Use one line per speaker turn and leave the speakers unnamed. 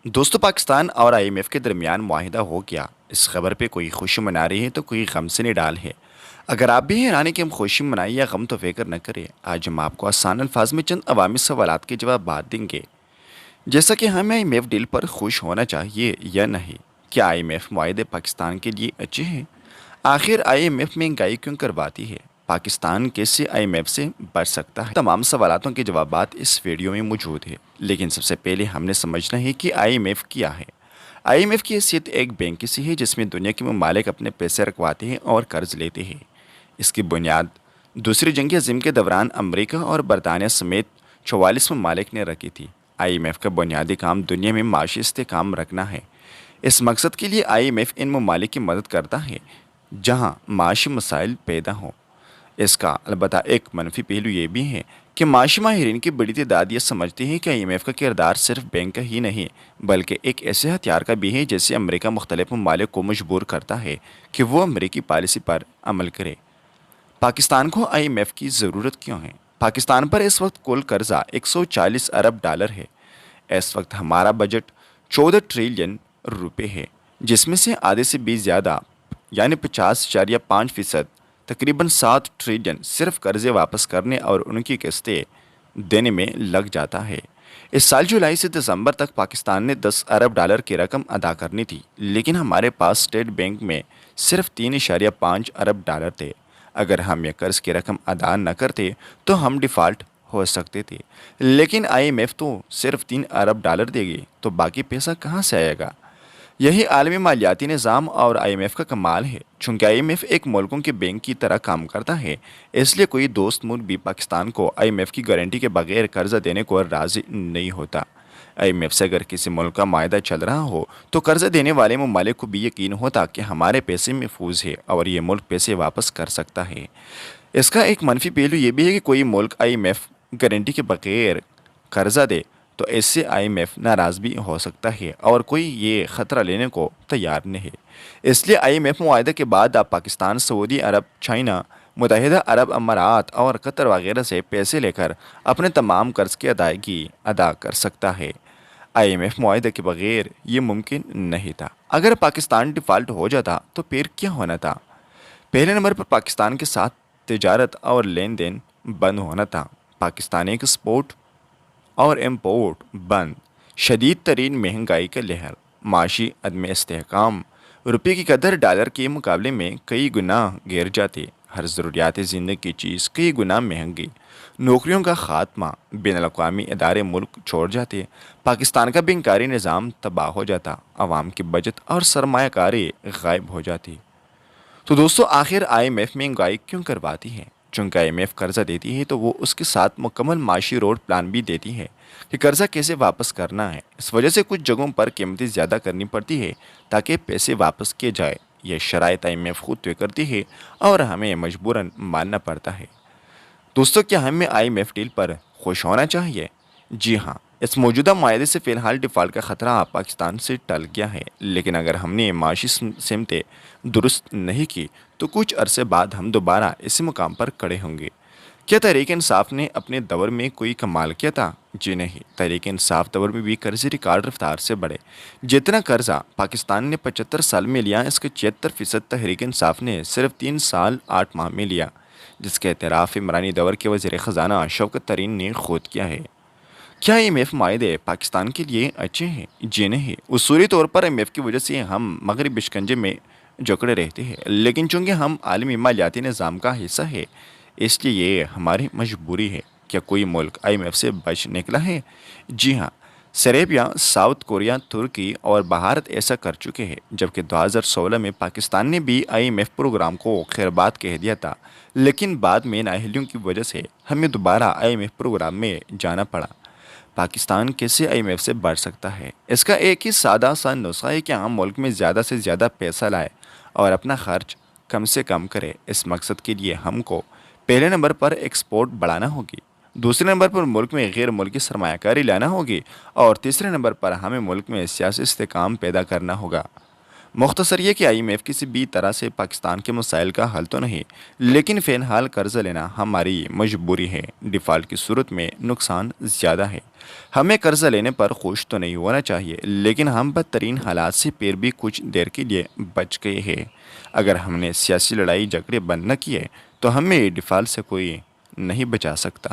دوستو پاکستان اور I am F کے درمیان معاہدہ ہو گیا۔ اس خبر پہ کوئی خوشی منا رہی ہے تو کوئی غم سے نڈال ہے۔ اگر آپ بھی حیران ہیں کہ ہم خوشی منائیں یا غم تو فکر نہ کریں، آج ہم آپ کو آسان الفاظ میں چند عوامی سوالات کے جوابات دیں گے، جیسا کہ ہمیں آئی ایم ایف ڈیل پر خوش ہونا چاہیے یا نہیں۔ کیا آئی ایم ایف معاہدے پاکستان کے لیے اچھے ہیں؟ آخر آئی ایم ایف مہنگائی کیوں کرواتی ہے؟ پاکستان کیسے آئی ایم ایف سے بچ سکتا ہے؟ تمام سوالاتوں کے جوابات اس ویڈیو میں موجود ہیں، لیکن سب سے پہلے ہم نے سمجھنا ہے کہ آئی ایم ایف کیا ہے۔ آئی ایم ایف کی حیثیت ایک بینک سی ہے جس میں دنیا کے ممالک اپنے پیسے رکھواتے ہیں اور قرض لیتے ہیں۔ اس کی بنیاد دوسری جنگ عظیم کے دوران امریکہ اور برطانیہ سمیت 44 ممالک نے رکھی تھی۔ آئی ایم ایف کا بنیادی کام دنیا میں معاشی استحکام رکھنا ہے۔ اس مقصد کے لیے آئی ایم ایف ان ممالک کی مدد کرتا ہے جہاں معاشی مسائل پیدا ہوں۔ اس کا البتہ ایک منفی پہلو یہ بھی ہے کہ معاشی ماہرین کی بڑی تعداد یہ سمجھتے ہیں کہ آئی ایم ایف کا کردار صرف بینک کا ہی نہیں بلکہ ایک ایسے ہتھیار کا بھی ہے جیسے امریکہ مختلف ممالک کو مجبور کرتا ہے کہ وہ امریکی پالیسی پر عمل کرے۔ پاکستان کو آئی ایم ایف کی ضرورت کیوں ہے؟ پاکستان پر اس وقت کل قرضہ 140 ارب ڈالر ہے۔ اس وقت ہمارا بجٹ 14 ٹریلین روپے ہے، جس میں سے آدھے سے بھی زیادہ یعنی 50.5% تقریباً 7 ٹریلین صرف قرضے واپس کرنے اور ان کی قسطیں دینے میں لگ جاتا ہے۔ اس سال جولائی سے دسمبر تک پاکستان نے 10 ارب ڈالر کی رقم ادا کرنی تھی، لیکن ہمارے پاس اسٹیٹ بینک میں صرف 3.5 ارب ڈالر تھے۔ اگر ہم یہ قرض کی رقم ادا نہ کرتے تو ہم ڈیفالٹ ہو سکتے تھے، لیکن آئی ایم ایف تو صرف 3 ارب ڈالر دے گی تو باقی پیسہ کہاں سے آئے گا؟ یہی عالمی مالیاتی نظام اور آئی ایم ایف کا کمال ہے۔ چونکہ آئی ایم ایف ایک ملکوں کے بینک کی طرح کام کرتا ہے، اس لیے کوئی دوست ملک بھی پاکستان کو آئی ایم ایف کی گارنٹی کے بغیر قرضہ دینے کو راضی نہیں ہوتا۔ آئی ایم ایف سے اگر کسی ملک کا معاہدہ چل رہا ہو تو قرضہ دینے والے ممالک کو بھی یقین ہوتا کہ ہمارے پیسے محفوظ ہے اور یہ ملک پیسے واپس کر سکتا ہے۔ اس کا ایک منفی پہلو یہ بھی ہے کہ کوئی ملک آئی ایم ایف گارنٹی کے بغیر قرضہ دے تو اس سے آئی ایم ایف ناراض بھی ہو سکتا ہے اور کوئی یہ خطرہ لینے کو تیار نہیں ہے۔ اس لیے آئی ایم ایف معاہدے کے بعد اب پاکستان سعودی عرب، چائنا، متحدہ عرب امارات اور قطر وغیرہ سے پیسے لے کر اپنے تمام قرض کی ادائیگی ادا کر سکتا ہے۔ آئی ایم ایف معاہدے کے بغیر یہ ممکن نہیں تھا۔ اگر پاکستان ڈیفالٹ ہو جاتا تو پھر کیا ہونا تھا؟ پہلے نمبر پر پاکستان کے ساتھ تجارت اور لین دین بند ہونا تھا۔ پاکستانی ایکسپورٹ اور امپورٹ بند، شدید ترین مہنگائی کا لہر، معاشی عدم استحکام، روپے کی قدر ڈالر کے مقابلے میں کئی گنا گر جاتی، ہر ضروریات زندگی کی چیز کئی گنا مہنگی، نوکریوں کا خاتمہ، بین الاقوامی ادارے ملک چھوڑ جاتے، پاکستان کا بینکاری نظام تباہ ہو جاتا، عوام کی بچت اور سرمایہ کاری غائب ہو جاتی۔ تو دوستو آخر آئی ایم ایف مہنگائی کیوں کرواتی ہے؟ چونکہ آئی ایم ایف قرضہ دیتی ہے تو وہ اس کے ساتھ مکمل معاشی روڈ پلان بھی دیتی ہے کہ قرضہ کیسے واپس کرنا ہے۔ اس وجہ سے کچھ جگہوں پر قیمتیں زیادہ کرنی پڑتی ہے تاکہ پیسے واپس کیے جائے۔ یہ شرائط آئی ایم ایف خود طے کرتی ہے اور ہمیں مجبوراً ماننا پڑتا ہے۔ دوستو کیا ہمیں آئی ایم ایف ڈیل پر خوش ہونا چاہیے؟ جی ہاں، اس موجودہ معاہدے سے فی الحال ڈیفالٹ کا خطرہ پاکستان سے ٹل گیا ہے، لیکن اگر ہم نے معاشی سمتیں درست نہیں کی تو کچھ عرصے بعد ہم دوبارہ اسی مقام پر کھڑے ہوں گے۔ کیا تحریک انصاف نے اپنے دور میں کوئی کمال کیا تھا؟ جی نہیں، تحریک انصاف دور میں بھی قرضے ریکارڈ رفتار سے بڑھے۔ جتنا قرضہ پاکستان نے 75 سال میں لیا، اس کا 76% تحریک انصاف نے صرف 3 سال 8 ماہ میں لیا، جس کا اعتراف عمرانی دور کے وزیر خزانہ شوکت طرین نے خود کیا ہے۔ کیا آئی ایم ایف معاہدے پاکستان کے لیے اچھے ہیں؟ جی نہیں، اصولی طور پر آئی ایم ایف کی وجہ سے ہم مغربی شکنجے میں جکڑے رہتے ہیں، لیکن چونکہ ہم عالمی مالیاتی نظام کا حصہ ہے اس لیے یہ ہماری مجبوری ہے۔ کیا کوئی ملک آئی ایم ایف سے بچ نکلا ہے؟ جی ہاں، سریبیا، ساؤتھ کوریا، ترکی اور بھارت ایسا کر چکے ہیں، جبکہ 2016 میں پاکستان نے بھی آئی ایم ایف پروگرام کو خیرباد کہہ دیا تھا، لیکن بعد میں نااہلیوں کی وجہ سے ہمیں دوبارہ آئی ایم ایف پروگرام میں جانا پڑا۔ پاکستان کیسے آئی ایم ایف سے بڑھ سکتا ہے؟ اس کا ایک ہی سادہ سا نسخہ ہے کہ ہم ملک میں زیادہ سے زیادہ پیسہ لائے اور اپنا خرچ کم سے کم کرے۔ اس مقصد کے لیے ہم کو پہلے نمبر پر ایکسپورٹ بڑھانا ہوگی، دوسرے نمبر پر ملک میں غیر ملکی سرمایہ کاری لانا ہوگی اور تیسرے نمبر پر ہمیں ملک میں سیاسی استحکام پیدا کرنا ہوگا۔ مختصر یہ کہ آئی ایم ایف کسی بھی طرح سے پاکستان کے مسائل کا حل تو نہیں، لیکن فی الحال قرضہ لینا ہماری مجبوری ہے۔ ڈیفالٹ کی صورت میں نقصان زیادہ ہے۔ ہمیں قرضہ لینے پر خوش تو نہیں ہونا چاہیے، لیکن ہم بدترین حالات سے پھر بھی کچھ دیر کے لیے بچ گئے ہیں۔ اگر ہم نے سیاسی لڑائی جھگڑے بند نہ کیے تو ہمیں ڈیفالٹ سے کوئی نہیں بچا سکتا۔